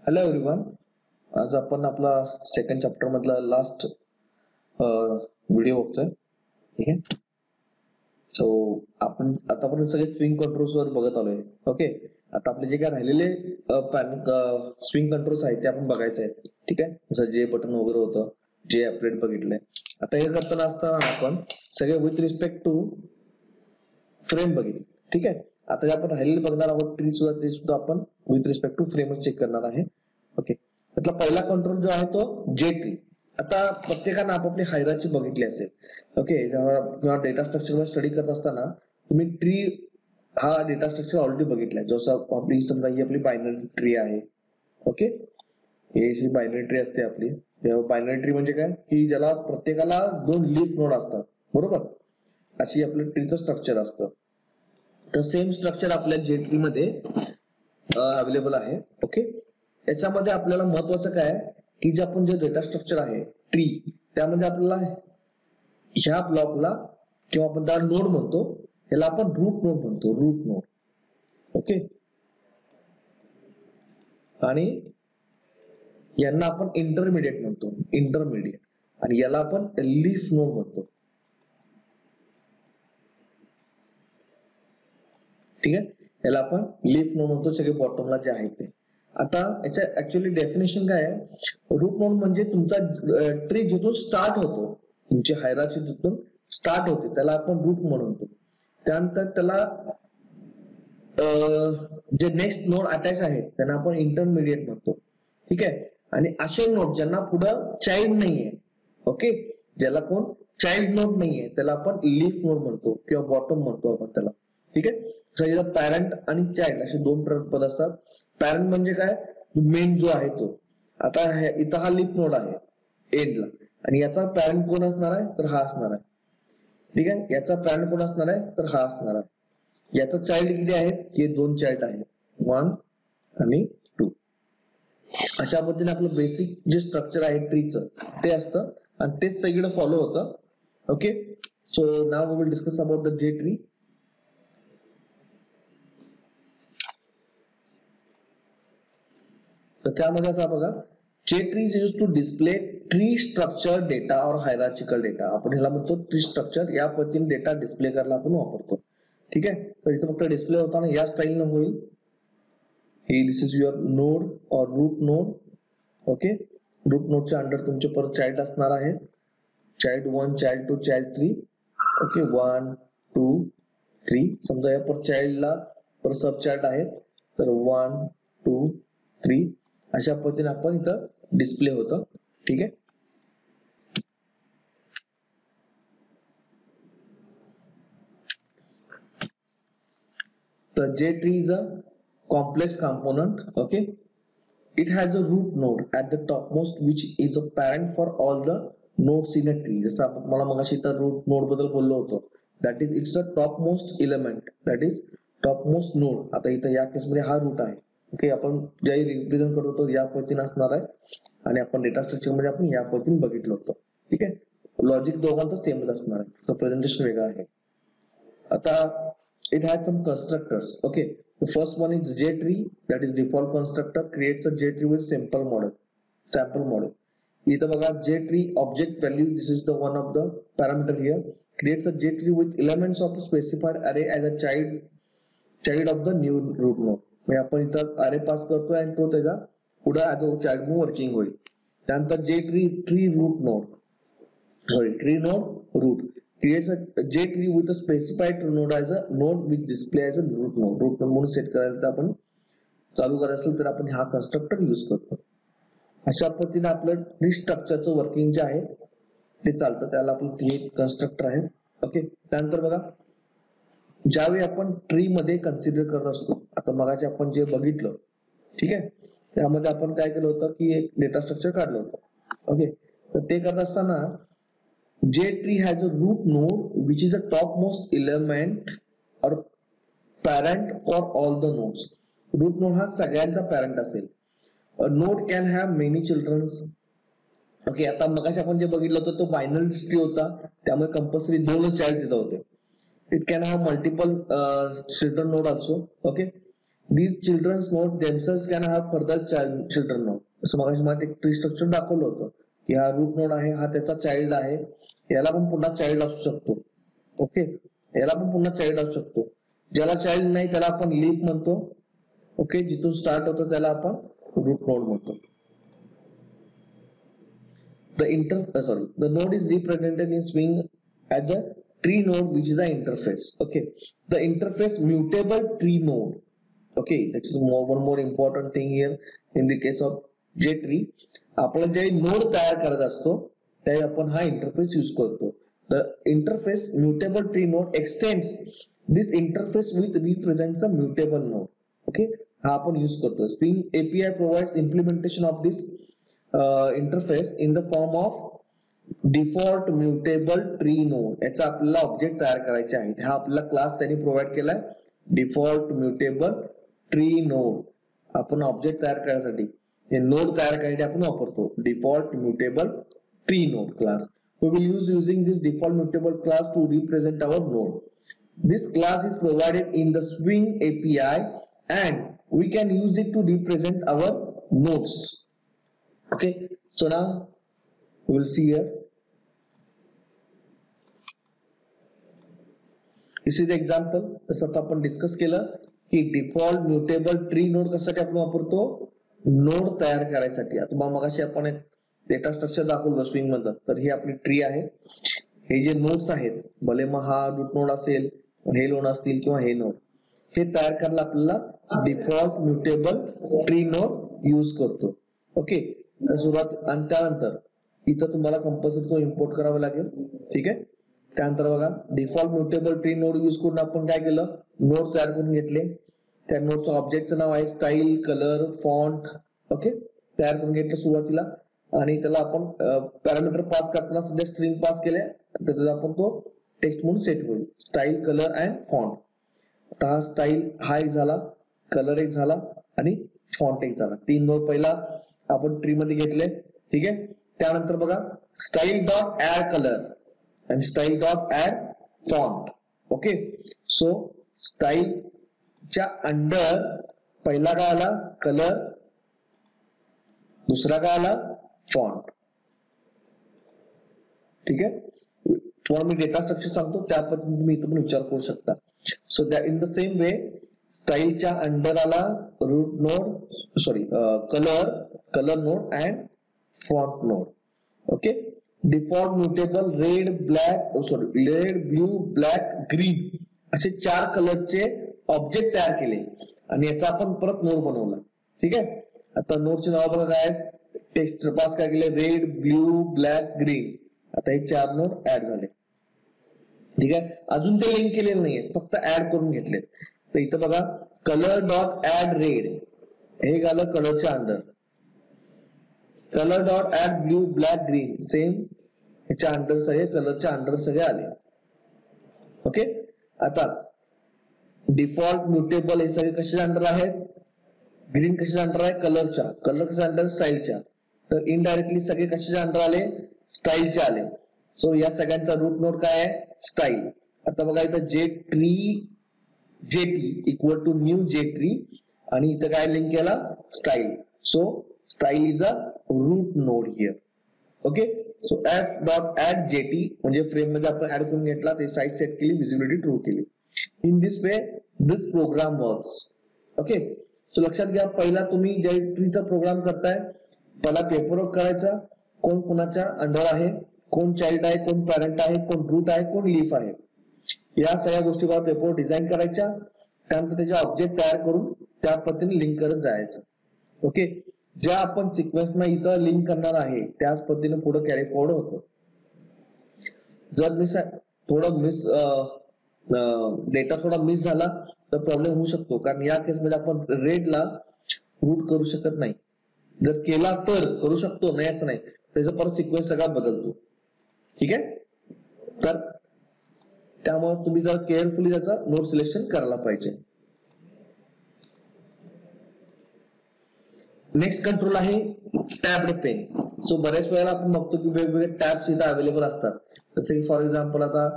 Hello everyone. आज आपण आपला सेकंड चॅप्टर मधला लास्ट व्हिडिओ बघतोय. ठीक आहे. सो आपण आतापर्यंत सगळे स्विंग कंट्रोल्स वर बघत आलोय. ओके. आता आपले जे काय राहिलेले स्विंग कंट्रोल्स आहेत ते आपण बघायचे आहेत. ठीक आहे. जसं जे बटन वगैरे होतं, जे अपडेट बघितलंय. आता हे करताना असताना आपण सगळे विथ रिस्पेक्ट टू फ्रेम बघितली. ठीक आहे. आता जे आपण राहिलेले बघणार आहोत ट्री सुद्धा, ते सुद्धा आपण विथ रिस्पेक्ट टू फ्रेमच चेक करणार आहे. ओके. त्यातला पहिला कंट्रोल जो आहे तो जे ट्री. आता प्रत्येकानं आपापली हायरार्ची बघितली असेल. ओके. जेव्हा डेटा स्ट्रक्चर स्टडी करत असताना तुम्ही ट्री हा डेटा स्ट्रक्चर ऑलरेडी बघितलाय. जसं आपली समजा ही आपली बायनरी ट्री आहे. ओके. ही बायनरी ट्री असते आपली. बायनरी ट्री म्हणजे काय की ज्याला प्रत्येकाला 2 लीफ नोड असतात. बरोबर. अशी आपलं ट्रीचं स्ट्रक्चर असतं. तर सेम स्ट्रक्चर आपल्या जे ट्री मध्ये अवेलेबल आहे. ओके. याच्यामध्ये आपल्याला महत्वाचं काय की जे आपण जे डेटा स्ट्रक्चर आहे ट्री, त्यामध्ये आपल्याला ह्या ब्लॉकला किंवा आपण त्याला नोड म्हणतो, याला आपण रूट नोड म्हणतो. Root node. ओके. आणि यांना आपण इंटरमिडिएट म्हणतो. इंटरमिडिएट. आणि याला आपण लीफ नोड म्हणतो. ठीक आहे. याला आपण लीफ नोड म्हणतो. सगळे बॉटमला जे आहेत ते. आता याच्या ऍक्च्युअली डेफिनेशन काय आहे. रूट नोड म्हणजे तुमचा ट्री जिथून स्टार्ट होतो, तुमची हायरार्ची जिथून स्टार्ट होते त्याला आपण रूट म्हणतो. त्यानंतर त्याला जे नेक्स्ट नोड अटॅच आहेत त्यांना आपण इंटरमिडिएट म्हणतो. ठीक आहे. आणि असे नोड ज्यांना पुढं चाइल्ड नाहीये, ओके, ज्याला कोण चाइल्ड नोड नाहीये त्याला आपण लीफ नोड म्हणतो किंवा बॉटम म्हणतो आपण त्याला. ठीक आहे. सगळं पॅरेंट आणि चाइल्ड असे 2 पद असतात. पॅरेंट म्हणजे काय, मेन जो आहे तो. आता इथं हा लीफ नोड आहे एंडला, आणि याचा पॅरेंट कोण असणार आहे तर हा असणार आहे. ठीक आहे. याचा पॅरेंट कोण असणार आहे तर हा असणार आहे. याचा चाइल्ड किती आहेत, हे 2 चाइल्ड आहेत, 1 आणि 2. अशा पद्धतीने आपलं बेसिक जे स्ट्रक्चर आहे ट्रीचं ते असतं आणि तेच सगळं फॉलो होतं. Okay. So now we will discuss about the J tree. तर त्यामध्ये आता बघा, J tree is used to display tree structure data और हायरार्चिकल डेटा. आपण ह्याला म्हणतो ट्री स्ट्रक्चर. या पद्धतीने डेटा डिस्प्ले करायला आपण वापरतो. ठीक आहे. तर इथं फक्त डिस्प्ले होताना या स्टाईलनं होईल. हे दिस इज युअर नोड और रूट नोड. ओके. रूट नोडच्या अंडर तुमचे परत चाइल्ड असणार आहे. Child 1, child 2, child 3. ओके. 1, 2, 3. समजा या पर चाइल्डला पर सब चाइल्ड आहेत तर 1, 2, 3 अशा पद्धतीने आपण इथं डिस्प्ले होतं. ठीक आहे. The J tree is a complex component. Okay. It has a root node at the topmost which is a parent for all the nodes in a tree. जसं आपण मला मगाशी इथं रूट नोड बद्दल बोललो होतो. That is it's a topmost element. That is topmost node. आता इथं या केसमध्ये हा रूट आहे. ओके. आपण जे रिप्रेझेंट करत होतो या पद्धतीने असणार आहे आणि आपण डेटा स्ट्रक्चर मध्ये आपण या पद्धतीने बघितलं होतं. ठीक आहे. लॉजिक दोघांचं सेमच असणार आहे, तर प्रेझेंटेशन वेगळं आहे. आता it has some constructors. Okay. The first one is J tree, that is default constructor creates a J tree with sample model. इथं बघा J tree object value, this is the one of the parameter here, creates a J tree with elements of a specified array as a child of the new root node. म्हणजे आपण इथं अरे pass करतोय आणि तो त्याचा पुढे as a child म्हणून वर्किंग होईल. त्यानंतर J tree root creates a J tree with a specified node as a node which display as a root node. Root node म्हणून सेट करायला तर आपण चालू करायचं असेल तर आपण हा कन्स्ट्रक्टर यूज करतो. अशा पद्धतीने आपलं ट्री स्ट्रक्चरचं वर्किंग जे आहे ते चालतं, त्याला आपलं हे कन्स्ट्रक्टर आहे. ओके. त्यानंतर बघा, ज्यावेळी आपण ट्री मध्ये कन्सिडर करत असतो, आता मगाशी आपण जे बघितलं, ठीक आहे, त्यामध्ये आपण काय केलं होतं की एक डेटा स्ट्रक्चर काढलं होतं. ओके. तर ते करत असताना J tree has a root node which is the topmost element or parent for all the nodes. Root node हा सगळ्यांचा parent असेल. A node can have many children. Okay. आता मगाशी आपण जे बघितलं होतं तो बायनरी ट्री होता, त्यामुळे कंपल्सरी 2 चाइल्ड तिथं होते. It can have multiple children node also. Okay. these children's node themselves can have further children node. असं मग एक ट्री स्ट्रक्चर दाखवलं होतं की हा रूट नोड आहे, हा त्याचा चाइल्ड आहे, याला पण पुन्हा चाइल्ड असू शकतो. ओके, याला पण पुन्हा चाइल्ड असू शकतो. ज्याला चाइल्ड नाही त्याला आपण लीफ म्हणतो. ओके, जिथून स्टार्ट होतो त्याला आपण रूट नोड म्हणतो. The node is represented in Swing as a tree node, which is the interface. Okay, the interface mutable tree node. Okay, that is one more important thing here in the case of J-tree. आपण जे node तयार करत असतो ते आपण हा interface use करतो. The interface mutable tree node extends this interface with represents a mutable node. Okay, हा आपण यूज करतो. Swing API provides implementation of this interface in the form of default mutable tree node. याचा आपल्याला object तयार करायचे आहे. हा आपला क्लास त्यांनी प्रोव्हाइड केलाय डिफॉल्ट म्युटेबल ट्री नोड. आपण ऑब्जेक्ट तयार करण्यासाठी हे नोड तयार करण्यासाठी आपण वापरतो default mutable tree node class. We will use using this default mutable class to represent our node. This class is provided in the Swing API and we can use it to represent our nodes. Okay, so now we will see here. This is the example. जसं आता आपण discuss केलं की default mutable tree node कशासाठी आपण वापरतो, node तयार करायसाठी. आता मगाशी आपण एक डेटा स्ट्रक्चर दाखवलं स्विंग मधलं, तर ही आपली ट्री आहे. हे जे नोड्स आहेत, भले मग हा रूट नोड असेल, हे नोड असतील किंवा हे नोड, हे तयार करायला आपल्याला default mutable tree node use करतो. ओके, सुरुवात आणि त्यानंतर इथं तुम्हाला कंपल्सरी तो इम्पोर्ट करावा लागेल. ठीक आहे, त्यानंतर बघा default mutable tree node use करून आपण काय केलं, नोड तयार करून घेतले. त्या नोडचं ऑब्जेक्टचं नाव आहे स्टाईल, कलर, फॉन्ट. ओके, तयार करून घेतलं सुरुवातीला आणि त्याला आपण पॅरामीटर पास करताना सध्या स्ट्रिंग पास केले, त्याचा आपण तो टेक्स्ट म्हणून सेट होईल स्टाईल, कलर अँड फॉन्ट. आता हा स्टाईल हा एक झाला, कलर एक झाला आणि फॉन्ट एक झाला. 3 नोड पहिला आपण ट्री मध्ये घेतले. ठीक आहे, त्यानंतर बघा स्टाईल डॉट ऍड कलर आणि style dot add font. Okay, so स्टाईलच्या अंडर पहिला काय आला, कलर, दुसरा काय आला, फॉन्ट. ठीक आहे, तुम्हाला मी डेटा स्ट्रक्चर सांगतो त्या पद्धतीने तुम्ही इथं पण विचार करू शकता. सो त्या इन द सेम वे स्टाईलच्या अंडर आला root node, sorry colour node and font node. Okay, default mutable red, blue, black, green असे 4 कलरचे ऑब्जेक्ट तयार केले आणि याचा आपण परत नोड बनवला. ठीक आहे, आता नोडचे नाव बघा काय, टेक्स्ट पास काय केले, रेड, ब्ल्यू, ब्लॅक, ग्रीन. आता हे 4 नोड ऍड झाले. ठीक आहे, अजून ते लिंक केलेले नाहीये, फक्त ऍड करून घेतले. तर इथं बघा कलर डॉट ऍड रेड हे झालं कलरच्या under, colour dot add blue, black, green same ह्याच्या अंडर सगळे, कलरच्या अंडर सगळे आले. ओके, आता डिफॉल्ट म्युटेबल हे सगळे कशाच्या अंडर आहेत, ग्रीन कशाच्या अंडर आहे, कलरच्या, कलर कशाच्या अंडर, स्टाईलच्या. तर इनडायरेक्टली सगळे कशाच्या अंडर आले, स्टाईलचे आले. सो या सगळ्यांचा रूट नोड काय आहे, स्टाईल. आता बघा इथं JT equal to new JTree आणि इथं काय लिंक केला, style. So style is a root node here. Okay, so F dot add JT म्हणजे फ्रेम मध्ये आपण ऍड करून घेतला, ते साईज सेट केली, विजिबिलिटी ट्रू केली. In this way this program works. Okay, so लक्षात घ्या, पहिला तुम्ही ज्या ट्रीचा प्रोग्राम करताय, पहिला पेपरवर्क करायचा, कोण कोणाच्या अंडर आहे, कोण चाइल्ड आहे, कोण पॅरेंट आहे, कोण रूट आहे, कोण लीफ आहे, या सगळ्या गोष्टी पेपरवर डिझाईन करायच्या. त्यानंतर त्याचे ऑब्जेक्ट तयार करून त्या पद्धतीने लिंक करत जायचं. ओके, ज्या आपण सिक्वेन्सना इथं लिंक करणार आहे त्याच पद्धतीने पुढे कॅरी फॉरवर्ड होतं. जर डेटा थोडा मिस झाला तर प्रॉब्लेम होऊ शकतो, कारण या केसमध्ये आपण रेडला रूट करू शकत नाही. जर केला तर करू शकतो, नाही असं नाही, त्याचा परत सिक्वेन्स सगळा बदलतो. ठीक आहे, तर त्यामुळे तुम्ही जर केअरफुली त्याचा नोड सिलेक्शन करायला पाहिजे. नेक्स्ट कंट्रोल आहे टॅब्ड पेन. सो बऱ्याच वेळेला आपण बघतो की वेगवेगळे टॅब्स इथं अवेलेबल असतात. जसे की फॉर एक्झाम्पल आता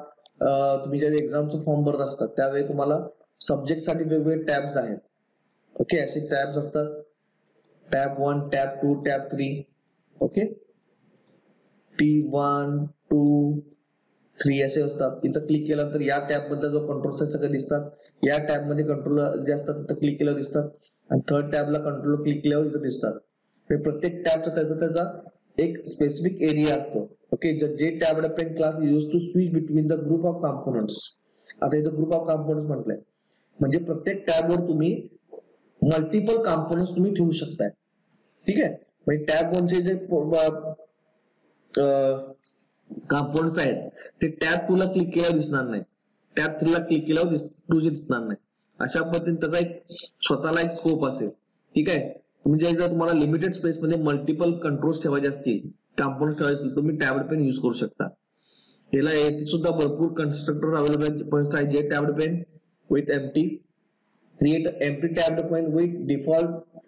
तुम्ही ज्यावेळी एक्झामचं फॉर्म भरत असतात त्यावेळी तुम्हाला सब्जेक्ट साठी वेगवेगळे टॅब्स आहेत. ओके, असे टॅब्स असतात, tab 1, tab 2, tab 3. Okay, T1, 2, 3 असे असतात. इथं क्लिक केलं तर या टॅब मध्ये जो कंट्रोल्स आहे सगळे दिसतात. या टॅब मध्ये कंट्रोल जे असतात तिथं क्लिक केल्यावर दिसतात, आणि थर्ड टॅबला कंट्रोल क्लिक केल्यावर इथं दिसतात. प्रत्येक टॅबचा त्याचा एक स्पेसिफिक एरिया असतो. Okay, J tab defined class use to switch between the group of components. आता इथं ग्रुप ऑफ कॉम्पोनंट्स म्हटलंय, म्हणजे प्रत्येक टॅबवर तुम्ही मल्टिपल कॉम्पोनंट्स तुम्ही ठेवू शकताय. ठीक आहे, म्हणजे टॅब 1 जे कॉम्पोनंट्स आहेत ते टॅब 2 ला क्लिक केल्यावर दिसणार नाही, टॅब 3 ला क्लिक केल्यावर 2 दिसणार नाही. अशा पद्धतीने त्याचा एक स्वतःला एक स्कोप असेल. ठीक आहे, म्हणजे जर तुम्हाला लिमिटेड स्पेस मध्ये मल्टिपल कंट्रोल्स ठेवायचे असतील, कॉम्पोनंट्स ठेवायचे असतील, तुम्ही टॅब पेन यूज करू शकता. याला सुद्धा भरपूर कन्स्ट्रक्टर अवेलेबल फर्स्ट आहे, J tab pane with empty, create empty tab pane with default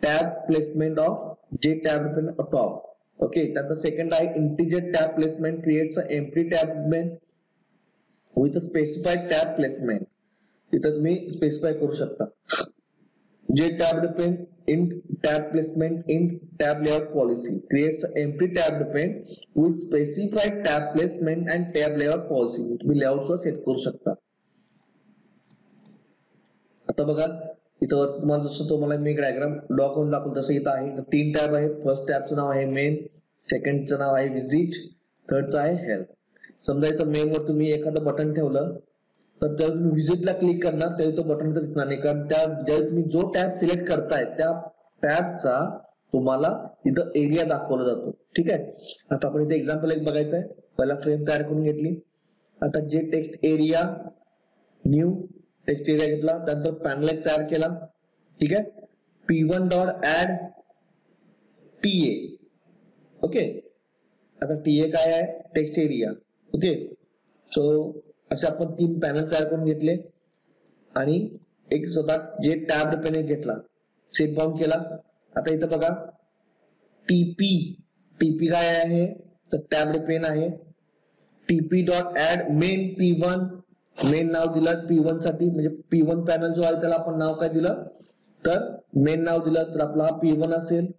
tab placement of J tab pane top. Okay, त्यानंतर सेकंड आहे integer tab placement, creates a empty tab pane with a specified tab placement. इथं तुम्ही specify करू शकता. J tab pane int tab placement in tab layout policy creates an empty tab pen with specified tab placement and tab layout policy. तुम्ही layout वर set करू शकता. आता बघा इथं तुम्हाला जसं तुम्हाला मी डायग्राम ड्रॉ करून दाखवलं तसं इथं आहे. 3 टॅब आहेत. फर्स्ट टॅबचं नाव आहे मेन, सेकंडचं नाव आहे विजिट, थर्डचं आहे हेल्प. समजा इथं मेन वर तुम्ही एखादं बटन ठेवलं तर जेव्हा तुम्ही विजिटला क्लिक करणार तेव्हा तो बटन तर दिसणार नाही, कारण त्या ज्यावेळी तुम्ही जो टॅब सिलेक्ट करताय त्या टॅबचा तुम्हाला इथं एरिया दाखवला जातो. ठीक आहे, आता आपण इथे एक्झाम्पल एक बघायचं आहे. पहिला फ्रेम तयार करून घेतली. आता जे text area, new text area घेतला, त्यानंतर पॅनल एक तयार केला. ठीक आहे, P1 dot add TA. Okay, आता TA काय आहे, टेक्स्ट एरिया. ओके, सो असे आपण 3 पॅनल तयार करून घेतले आणि एक स्वतः जे टॅब पेन घेतला, सेट बाउंड केला. आता इथं बघा टीपी काय आहे तर टॅब पेन आहे. TP dot add main P1, main नाव दिलं P1 साठी, म्हणजे P1 पॅनल जो आहे त्याला आपण नाव काय दिलं तर मेन नाव दिलं, तर आपला हा P1 असेल,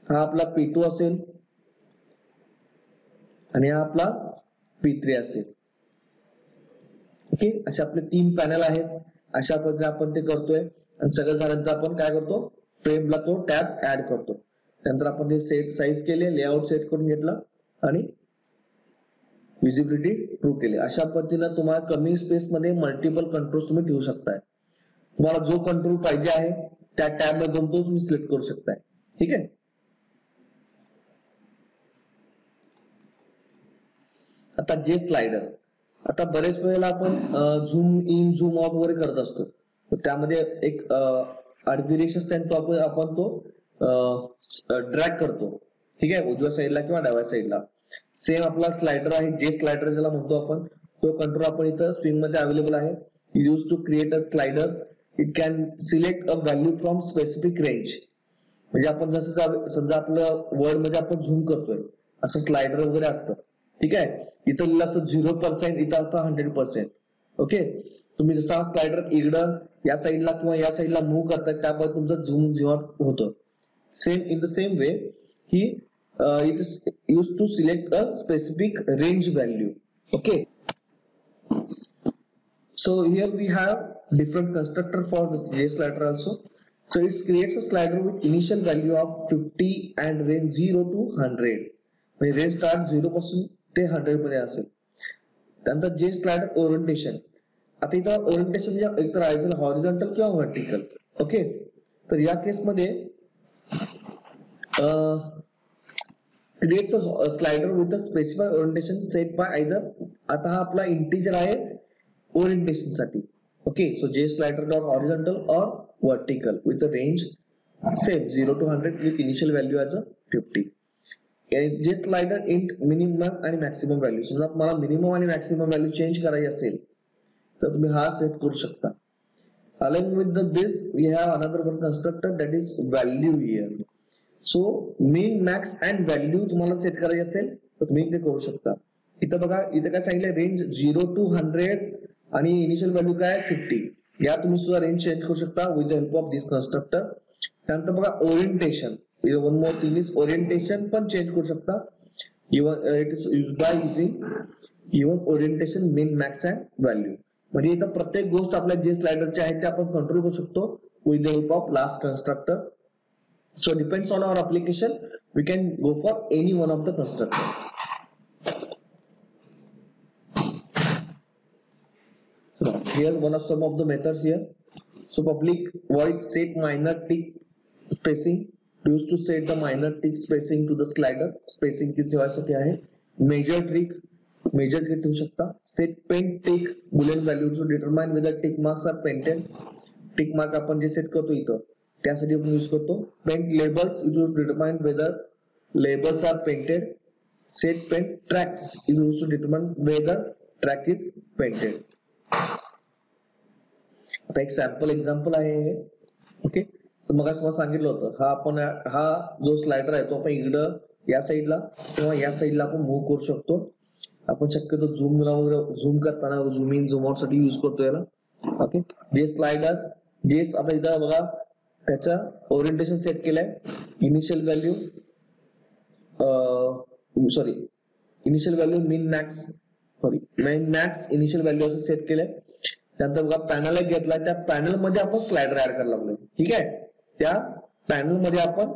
हा आपला P2 असेल आणि हा आपला P3 असेल. ओके, असे आपले 3 पॅनल आहेत. अशा पद्धतीने आपण ते करतोय आणि सगळं झाल्यानंतर आपण काय करतो, फ्रेमला तो टॅब ऍड करतो. त्यानंतर आपण ते सेट साईज केले, लेआउट सेट करून घेतला आणि विजिबिलिटी ट्रू केली. अशा पद्धतीने तुम्हाला कमी स्पेस मध्ये मल्टिपल कंट्रोल्स तुम्ही ठेवू शकताय. तुम्हाला जो कंट्रोल पाहिजे आहे त्या टॅब मध्ये जाऊन तो तुम्ही सिलेक्ट करू शकताय. ठीक आहे, आता जे स्लायडर, आता बरेच वेळेला आपण झूम इन झूम आउट वगैरे करत असतो, तर त्यामध्ये एक आडवी रेषा असते तो आपण तो ड्रॅग करतो. ठीक आहे, उजव्या साईडला किंवा डाव्या साईडला. सेम आपला स्लायडर आहे, जे स्लायडर ज्याला म्हणतो आपण, तो कंट्रोल आपण इथं स्क्रीन मध्ये अवेलेबल आहे. Use to create a slider, it can select a value from specific range. म्हणजे आपण जसं समजा आपलं वर्ड मध्ये आपण झूम करतोय असं स्लायडर वगैरे असतं. ठीक आहे, इथं लिहिलं असतं 0%, इथं असतं 100%. ओके, तुम्ही जसा स्लायडर इकडं या साईडला किंवा या साईडला मूव्ह करताय त्यामुळे तुमचं झूम जेव्हा होतं. Same in the same way ही it is use to select a specific range value. Okay, so here we have different constructor for this slider also. So it creates a slider with initial value of 50 and range 0 to 100. म्हणजे range start 0 पासून ते 100 मध्ये असेल. त्यानंतर जे slider orientation, आता इथं orientation म्हणजे एकतर आहे हॉरिझॉन्टल किंवा व्हर्टिकल. ओके, तर या केस मध्ये creates a slider with a specified orientation set by either, आता हा आपला इंटिजर आहे ओरिएंटेशन साठी. ओके, सो जे स्लायडर डॉट हॉरिझॉन्टल और vertical with a range same 0 to 100 with initial value as a 50. जे स्लायडर इंट मिनिमम आणि maximum value, समजा तुम्हाला मिनिमम आणि मॅक्सिमम व्हॅल्यू चेंज करायची असेल तर तुम्ही हा सेट करू शकता. Along with this we have another one constructor that is value here. So min max and value तुम्हाला सेट करायची असेल तर तुम्ही ते करू शकता. इथं बघा, इथं काय सांगितलं, रेंज 0 to 100 आणि इनिशियल व्हॅल्यू काय 50. या तुम्ही सुद्धा रेंज चेंज करू शकता with the help of this constructor. त्यानंतर बघा orientation, one more thing is orientation पण चेंज करू शकता. Even it is used by using even orientation mean max and value. म्हणजे इथं प्रत्येक गोष्ट आपल्या जे स्लायडरचे आहेत ते आपण कंट्रोल करू शकतो with the help of last constructor. So depends on our application, we can go for any one of the constructor. So here's one of some of the methods here. So public void set minor tick spacing used to set the minor tick spacing to the slider. Spacing किती ठेवायसाठी आहे. Measure trick ठेवू शकता. Set pen tick boolean value to determine whether tick marks are painted. Tick mark आपण जे set करतो इथं त्यासाठी आपण यूज करतो. Paint labels to determine whether labels are painted. Set paint tracks is used to determine whether track is painted. आता एक sample example आहे हे. ओके, तर मग तुम्हाला सांगितलं होतं हा जो स्लायडर आहे तो आपण इकडं या साईडला किंवा या साईडला आपण मूव्ह करू शकतो. आपण शक्यतो झूम करताना झूम इन झूम आउट साठी यूज करतो याला. ओके, जे स्लायडर जे आता इथं बघा त्याचा ओरिएंटेशन सेट केलाय. इनिशियल व्हॅल्यू मीन मॅक्स इनिशियल व्हॅल्यू असं सेट केलंय. त्यानंतर बघा पॅनल एक घेतलाय, त्या पॅनल मध्ये आपण स्लायडर ऍड करायला लागलोय. ठीक आहे, त्या पॅनल मध्ये आपण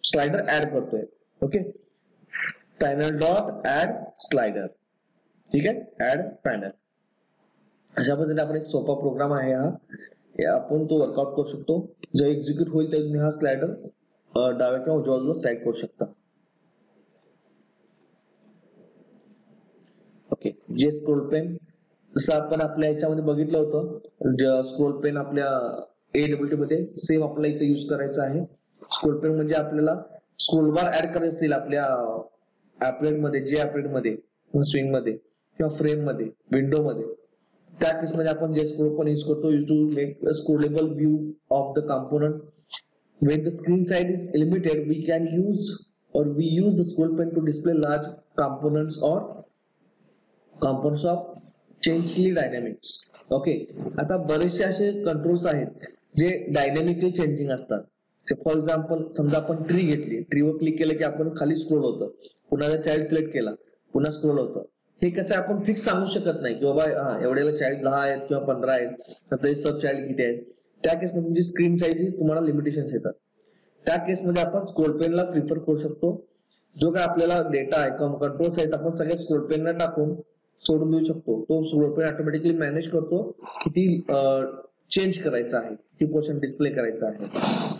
स्लायडर ऍड करतोय. Okay, panel dot add slider. ठीक आहे, ऍड पॅनल. अशा पद्धतीने आपण एक सोपा प्रोग्राम आहे हा, आपण तो वर्कआउट करू शकतो. जेव्हा एक्झिक्यूट होईल तेव्हा तुम्ही हा स्लायडर डाव्या किंवा उजव्या बाजूला स्लाइड करू शकता. ओके, जे स्क्रोल पेन जसं आपण आपल्या याच्यामध्ये बघितलं होतं, स्क्रोल पेन आपल्या AWT मध्ये सेम आपल्याला इथे यूज करायचं आहे. स्क्रोल पेन म्हणजे आपल्याला स्क्रोल बार ऍड करायचे असतील आपल्या ऍपलेट मध्ये, जे ऍपलेट मध्ये स्विंग मध्ये किंवा फ्रेम मध्ये विंडो मध्ये, त्या केस मध्ये आपण जे स्क्रोल पेन यूज करतो to make a scrollable view of the component. When the screen size is limited, we use the scroll pen to display large components or components of changely dynamics. Okay, आता बरेचसे असे controls आहेत जे dynamically changing असतात. For example समजा आपण tree घेतली, ट्रीवर click केलं की आपण खाली स्क्रोल होतं, पुन्हा चाइल्ड सिलेक्ट केला पुन्हा स्क्रोल होतं. हे कसं आपण फिक्स सांगू शकत नाही की बाबा एवढ्याला चाइल्ड 10 आहेत किंवा 15 आहेत, तर सब चाइल्ड किती आहेत. त्या केसमध्ये तुमची स्क्रीन साईज तुम्हाला लिमिटेशन्स येतात. त्या केसमध्ये आपण स्क्रोल पेनला प्रिफर करू शकतो. जो काय आपल्याला डेटा आहे कंट्रोल्स आहेत आपण सगळे स्क्रोल पेनला टाकून सोडून देऊ शकतो. तो स्क्रोल पेन ऑटोमॅटिकली मॅनेज करतो किती चेंज करायचं आहे, किती पोर्शन डिस्प्ले करायचं आहे.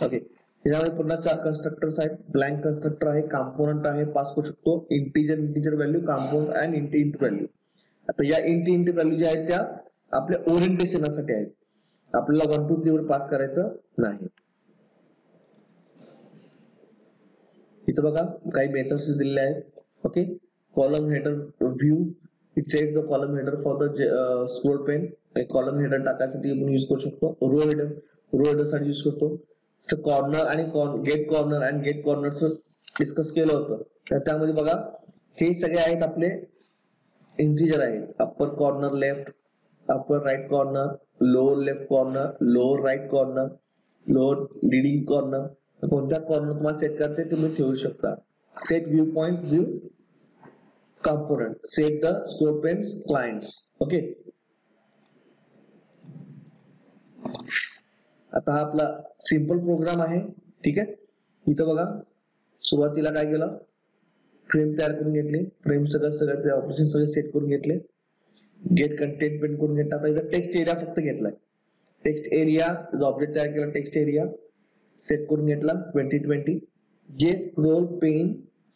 ओके, त्याच्यामध्ये पुन्हा 4 कन्स्ट्रक्टर्स आहेत. ब्लँक कन्स्ट्रक्टर आहे, कॉम्पोनंट आहे, पास करू शकतो integer value, component and int value. आता या इंट व्हॅल्यू ज्या आहेत त्या आपल्या ओरिएंटेशनसाठी आहेत, आपल्याला 1 2 3 वर पास करायचं नाही. इथं बघा काही मेथड्स दिलेले आहेत. Okay, column header view, it sets the column header for the scroll pane. Column header टाकायसाठी आपण यूज करू शकतो. रो हेडर साठी यूज करतो. कॉर्नर आणि get corner and get corner discuss केलं होतं. त्यामध्ये बघा हे सगळे आहेत आपले इंटिजर आहेत. Upper corner left, upper right corner, lower left corner, lower right corner, lower leading corner. कोणत्या कॉर्नर तुम्हाला सेट करते तुम्ही ठेवू शकता. Set view point view component, set the scroll panes clients. Okay, आता हा आपला सिंपल प्रोग्राम आहे. ठीक आहे, इथं बघा सुरुवातीला काय केलं, फ्रेम तयार करून घेतली, फ्रेम सगळं ऑपरेशन सगळे सेट करून घेतले, गेट कंटेंट प्रिंट करून घेतला. आता इथं टेक्स्ट एरिया फक्त घेतलाय. टेक्स्ट एरिया ऑब्जेक्ट तयार केला, टेक्स्ट एरिया सेट करून घेतला 2020. J scroll pane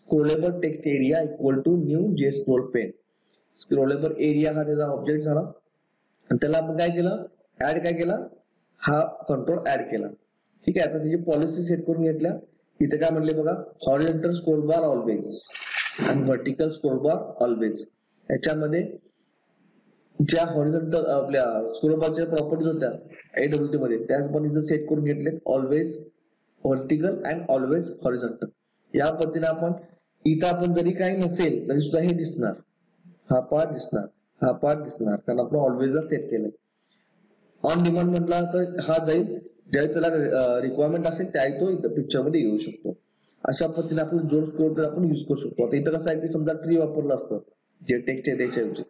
scrollable text area equal to new J scroll pane. Scrollable area हा त्याचा ऑब्जेक्ट झाला आणि त्याला आपण काय केलं, काय केला, हा कंट्रोल ऍड केला. ठीक आहे, आता त्याची पॉलिसी सेट करून घेतल्या. इथे काय म्हणले बघा, हॉरिझॉन्टल स्क्रोल बार ऑलवेज आणि व्हर्टिकल स्क्रोल बार ऑलवेज. याच्यामध्ये ज्या हॉरिझॉन्टल आपल्या स्क्रोल बारच्या प्रॉपर्टीज होत्या AWT मध्ये त्याच पण इथे सेट करून घेतले, always vertical and always horizontal. या पद्धतीने आपण इथं आपण जरी काही नसेल तरी सुद्धा हे दिसणार, हा पार्ट दिसणार, हा पार्ट दिसणार कारण आपण ऑलवेज सेट केलंय. ऑन डिमांड म्हटला तर हा जाईल ज्यावेळी त्याला रिक्वायरमेंट असेल त्यावेळी तो इथं पिक्चर मध्ये येऊ शकतो. अशा पद्धतीने आपण जोड स्कोर आपण युज करू शकतो. आता इथं कसं आहे की समजा ट्री वापरलं असतं जे टेक्स्ट एरियाच्या ऐवजी,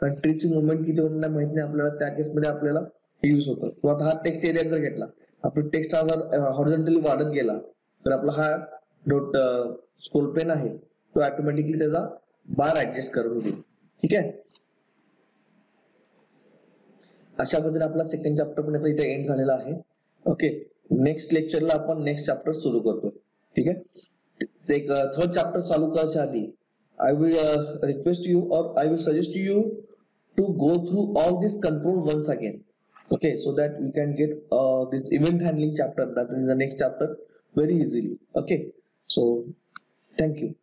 कारण ट्रीची मुवमेंट किती होणार माहित नाही आपल्याला, त्या केसमध्ये आपल्याला हे युज होतं. किंवा हा टेक्स्ट एरिया जर घेतला, आपण टेक्स्ट जर हॉरिझॉन्टली वाढत गेला तर आपला हा डॉट स्कोर पेन आहे तो ऑटोमॅटिकली त्याचा बार ऍडजस्ट करून देईल. ठीक आहे. अशा पद्धतीने आपला सेकंड चॅप्टर पण इथे एंड झालेला आहे. ओके, नेक्स्ट लेक्चरला आपण नेक्स्ट चॅप्टर सुरू करतो. ठीक आहे. एक थर्ड चॅप्टर चालू करायच्या आधी आय विल रिक्वेस्ट यू और I will suggest you to go through all this control once again, okay, so that you can get this event handling chapter, that is the next chapter, very easily. Okay, so thank you.